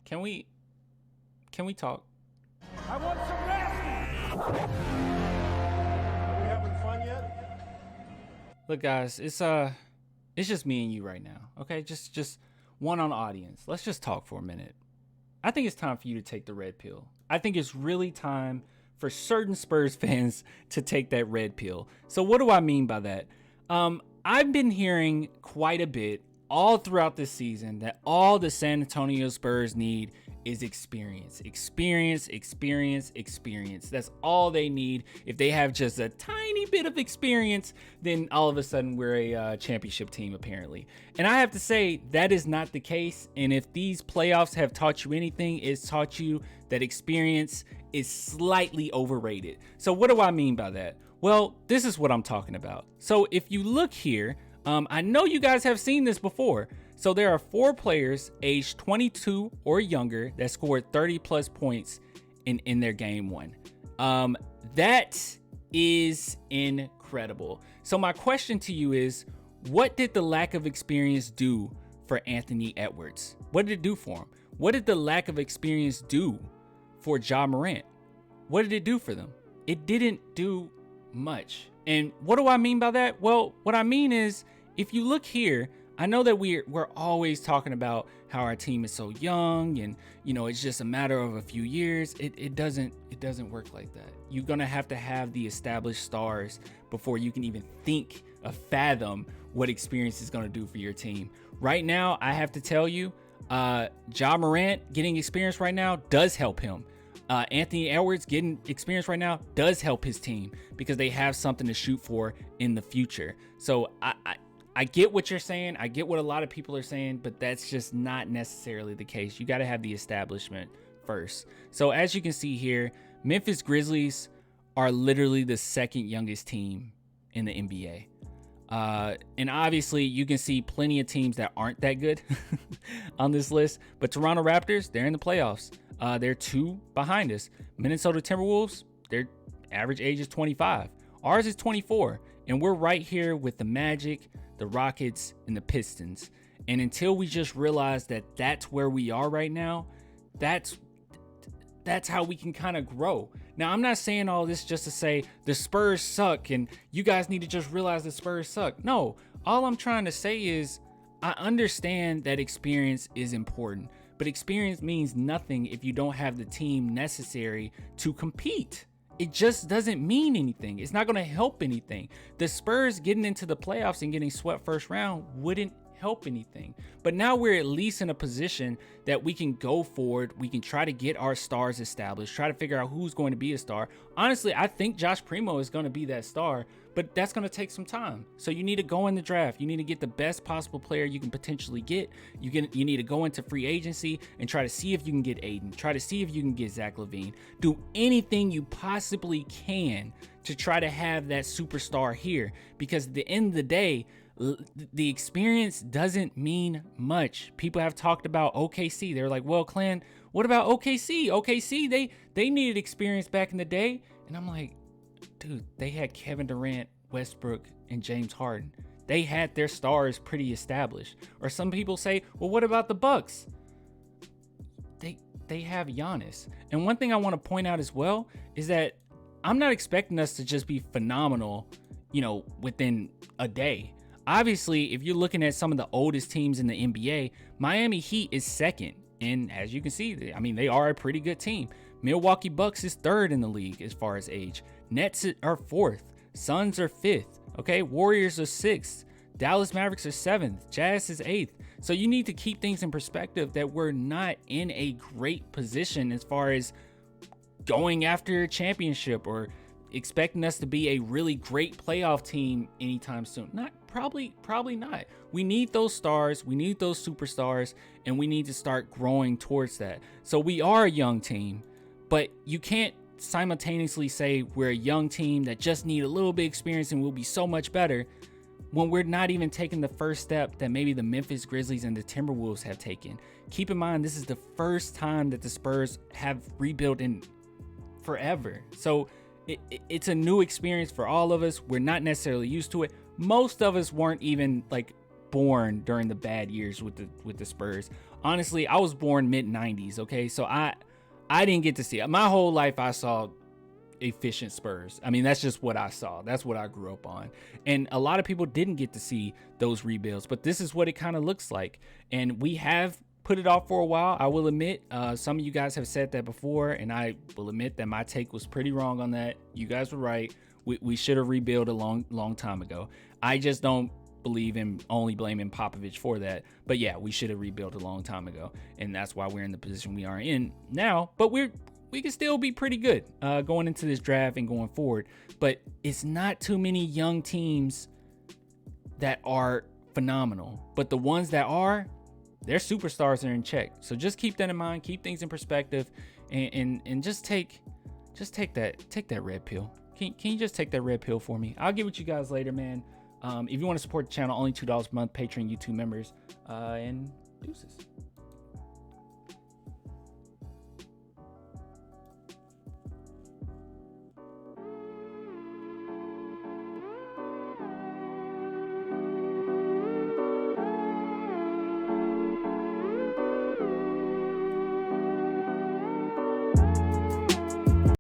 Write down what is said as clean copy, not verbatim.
Can we talk? I want some rest. Are we having fun yet? Look, guys, it's just me and you right now. Okay, just one on the audience. Let's just talk for a minute. I think it's time for you to take the red pill. I think it's really time for certain Spurs fans to take that red pill. So what do I mean by that? I've been hearing quite a bit all throughout this season that all the San Antonio Spurs need is experience. That's all they need. If they have just a tiny bit of experience, then all of a sudden we're a championship team, apparently. And I have to say, that is not the case. And if these playoffs have taught you anything, it's taught you that experience is slightly overrated. So what do I mean by that? Well, this is what I'm talking about. So if you look here, I know you guys have seen this before. So there are 4 players aged 22 or younger that scored 30 plus points in their game 1. That is incredible. So my question to you is, what did the lack of experience do for Anthony Edwards? What did it do for him? What did the lack of experience do for Ja Morant? What did it do for them? It didn't do much. And what do I mean by that? Well, what I mean is, if you look here, I know that we're always talking about how our team is so young and, you know, it's just a matter of a few years. It doesn't work like that. You're going to have the established stars before you can even think or fathom what experience is going to do for your team. Right now, I have to tell you, Ja Morant getting experience right now does help him. Anthony Edwards getting experience right now does help his team because they have something to shoot for in the future. So I get what you're saying. I get what a lot of people are saying, but that's just not necessarily the case. You got to have the establishment first. So as you can see here, Memphis Grizzlies are literally the second youngest team in the NBA. And obviously you can see plenty of teams that aren't that good on this list, but Toronto Raptors, they're in the playoffs. They're 2 behind us. Minnesota Timberwolves, their average age is 25. Ours is 24. And we're right here with the Magic, the Rockets, and the Pistons. And until we just realize that that's where we are right now, that's how we can kind of grow. Now, I'm not saying all this just to say the Spurs suck and you guys need to just realize the Spurs suck. No, all I'm trying to say is I understand that experience is important, but experience means nothing if you don't have the team necessary to compete. It just doesn't mean anything. It's not going to help anything. The Spurs getting into the playoffs and getting swept first round wouldn't help anything. But now we're at least in a position that we can go forward. We can try to get our stars established, try to figure out who's going to be a star. Honestly, I think Josh Primo is going to be that star, but that's going to take some time. So you need to go in the draft. You need to get the best possible player you can potentially get. You need to go into free agency and try to see if you can get Aiden. Try to see if you can get Zach LaVine. Do anything you possibly can to try to have that superstar here, because at the end of the day, the experience doesn't mean much. People have talked about OKC. They're like, well, Clan, what about OKC? OKC, they needed experience back in the day. And I'm like, dude, they had Kevin Durant, Westbrook, and James Harden. They had their stars pretty established. Or some people say, well, what about the Bucks? They have Giannis. And one thing I want to point out as well is that I'm not expecting us to just be phenomenal, you know, within a day. Obviously, if you're looking at some of the oldest teams in the NBA, Miami Heat is second. And as you can see, I mean, they are a pretty good team. Milwaukee Bucks is third in the league as far as age. Nets are fourth. Suns are fifth. Okay, Warriors are sixth. Dallas Mavericks are seventh. Jazz is eighth. So you need to keep things in perspective that we're not in a great position as far as going after a championship or expecting us to be a really great playoff team anytime soon. Probably not. We need those stars, we need those superstars, and we need to start growing towards that. So we are a young team, but you can't simultaneously say we're a young team that just need a little bit of experience and we'll be so much better when we're not even taking the first step that maybe the Memphis Grizzlies and the Timberwolves have taken. Keep in mind, this is the first time that the Spurs have rebuilt in forever. So it's a new experience for all of us. We're not necessarily used to it. Most of us weren't even like born during the bad years with the Spurs. Honestly, I was born mid-90s, okay? So I didn't get to see it. My whole life I saw efficient Spurs. I mean, that's just what I saw. That's what I grew up on. And a lot of people didn't get to see those rebuilds, but this is what it kind of looks like. And we have put it off for a while. I will admit, some of you guys have said that before, and I will admit that my take was pretty wrong on that. You guys were right. We should have rebuilt a long time ago. I just don't believe in only blaming Popovich for that. But yeah, we should have rebuilt a long time ago, and that's why we're in the position we are in now. But we can still be pretty good going into this draft and going forward. But it's not too many young teams that are phenomenal. But the ones that are, their superstars are in check. So just keep that in mind. Keep things in perspective, and just take that red pill. Can you just take that red pill for me? I'll get with you guys later, man. If you want to support the channel, only $2 a month, Patreon, YouTube members, and deuces.